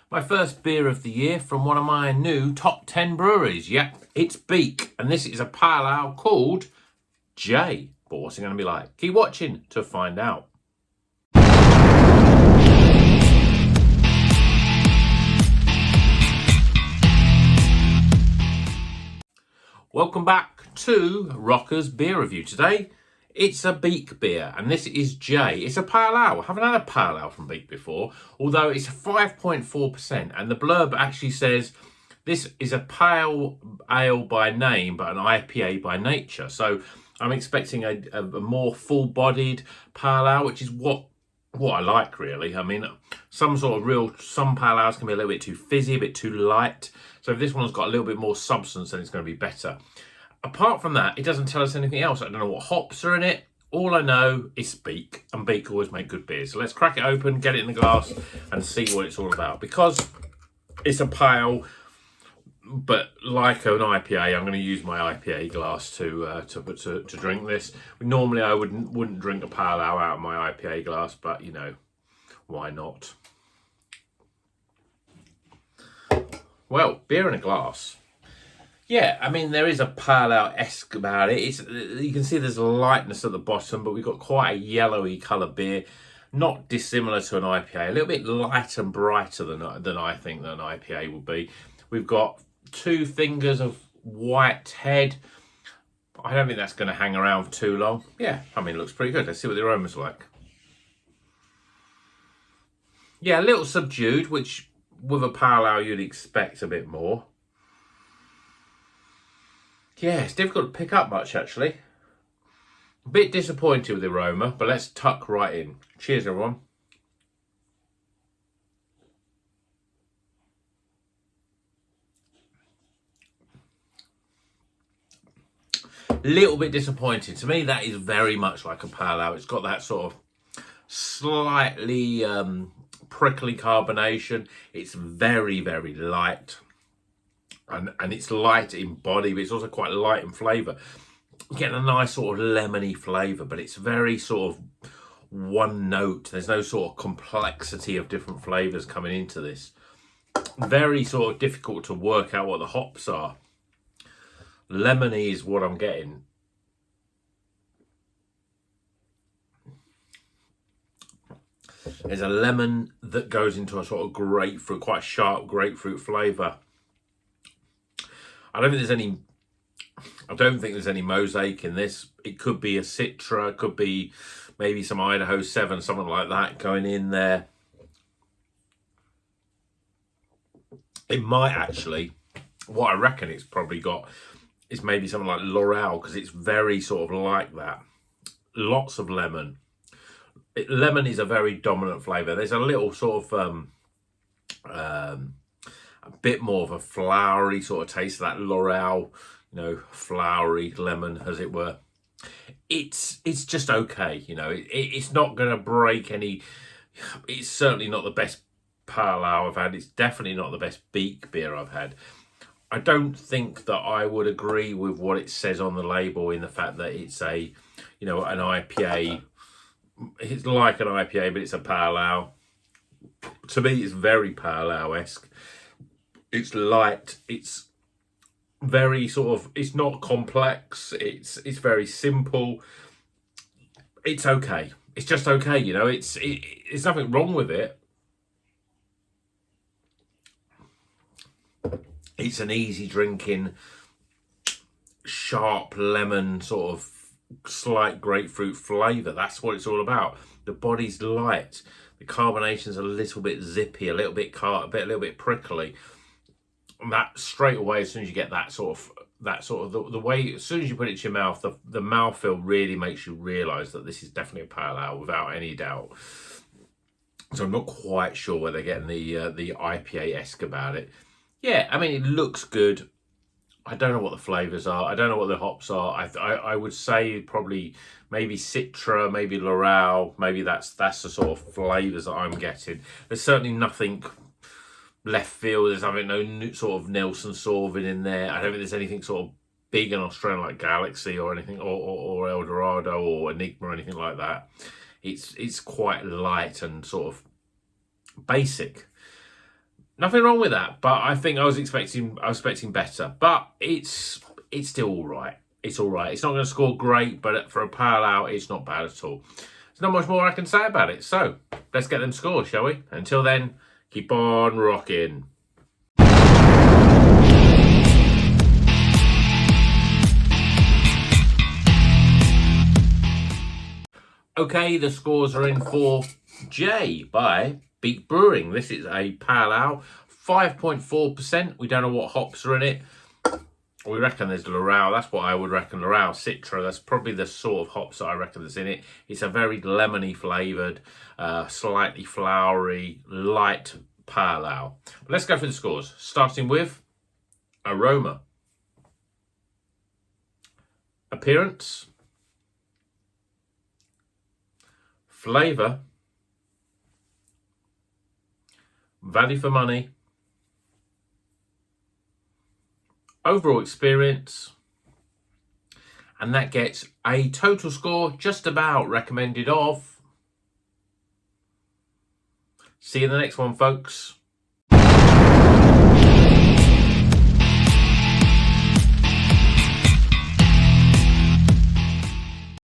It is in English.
My first beer of the year from one of my new top 10 breweries. Yep, it's Beak, and this is a pale ale called J. But what's it going to be like? Keep watching to find out. Welcome back to Rocker's Beer Review. Today, it's a Beak beer, and this is J. It's a pale ale. I haven't had a pale ale from Beak before, although it's 5.4%, and the blurb actually says this is a pale ale by name, but an IPA by nature. So I'm expecting a more full-bodied pale ale, which is what I like, really. I mean, some pale ales can be a little bit too fizzy, a bit too light. So if this one's got a little bit more substance, then it's going to be better. Apart from that, it doesn't tell us anything else. I don't know what hops are in it. All I know is Beak, and Beak always make good beers. So let's crack it open, get it in the glass, and see what it's all about. Because it's a pale, but like an IPA, I'm going to use my IPA glass to drink this. Normally, I wouldn't drink a pale ale out of my IPA glass, but you know, why not? Well, beer in a glass. Yeah, I mean, there is a pale ale-esque about it. You can see there's a lightness at the bottom, but we've got quite a yellowy colour beer. Not dissimilar to an IPA. A little bit lighter and brighter than I think that an IPA would be. We've got 2 fingers of white head. I don't think that's going to hang around for too long. Yeah, I mean, it looks pretty good. Let's see what the aroma's like. Yeah, a little subdued, which with a pale ale you'd expect a bit more. Yeah, it's difficult to pick up much, actually. A bit disappointed with the aroma, but let's tuck right in. Cheers, everyone. Little bit disappointing. To me, that is very much like a pale ale. It's got that sort of slightly prickly carbonation. It's very, very light. And it's light in body, but it's also quite light in flavour. Getting a nice sort of lemony flavour, but it's very sort of one note. There's no sort of complexity of different flavours coming into this. Very sort of difficult to work out what the hops are. Lemony is what I'm getting. There's a lemon that goes into a sort of grapefruit, quite sharp grapefruit flavour. I don't think there's any mosaic in this. It could be a Citra, it could be maybe some Idaho 7, something like that going in there. It might actually, what I reckon it's probably got is maybe something like L'Oreal, because it's very sort of like that. Lots of lemon. Lemon is a very dominant flavour. There's a little sort of a bit more of a flowery sort of taste of that L'Oreal, you know, flowery lemon, as it were. It's just okay, you know. It's not going to break any. It's certainly not the best pale ale I've had. It's definitely not the best Beak beer I've had. I don't think that I would agree with what it says on the label in the fact that it's a, you know, an IPA. It's like an IPA, but it's a pale ale. To me, it's very pale ale-esque. It's light. It's very sort of. It's not complex. It's very simple. It's okay. It's just okay. You know. It's nothing wrong with it. It's an easy drinking, sharp lemon sort of slight grapefruit flavour. That's what it's all about. The body's light. The carbonation's a little bit zippy, a little bit prickly. And that straight away, as soon as you get that sort of the way, as soon as you put it to your mouth, the mouthfeel really makes you realise that this is definitely a pale ale without any doubt. So I'm not quite sure where they're getting the IPA-esque about it. Yeah, I mean, it looks good. I don't know what the flavours are. I don't know what the hops are. I would say probably maybe Citra, maybe L'Oreal. Maybe that's the sort of flavours that I'm getting. There's certainly nothing left field. There's nothing, no sort of Nelson Sauvin in there. I don't think there's anything sort of big and Australian like Galaxy or anything, or El Dorado or Enigma or anything like that. It's quite light and sort of basic. Nothing wrong with that, but I think I was expecting better. But it's still all right. It's all right. It's not going to score great, but for a pale ale, it's not bad at all. There's not much more I can say about it. So let's get them scores, shall we? Until then, keep on rocking. Okay, the scores are in for J by Beak Brewing. This is a pale ale, 5.4%. We don't know what hops are in it. We reckon there's Laurel. That's what I would reckon. Laurel Citra. That's probably the sort of hops that I reckon that's in it. It's a very lemony flavoured, slightly flowery, light pale ale. But let's go through the scores. Starting with aroma, appearance, flavour, value for money, overall experience, and that gets a total score just about recommended of. See you in the next one, folks.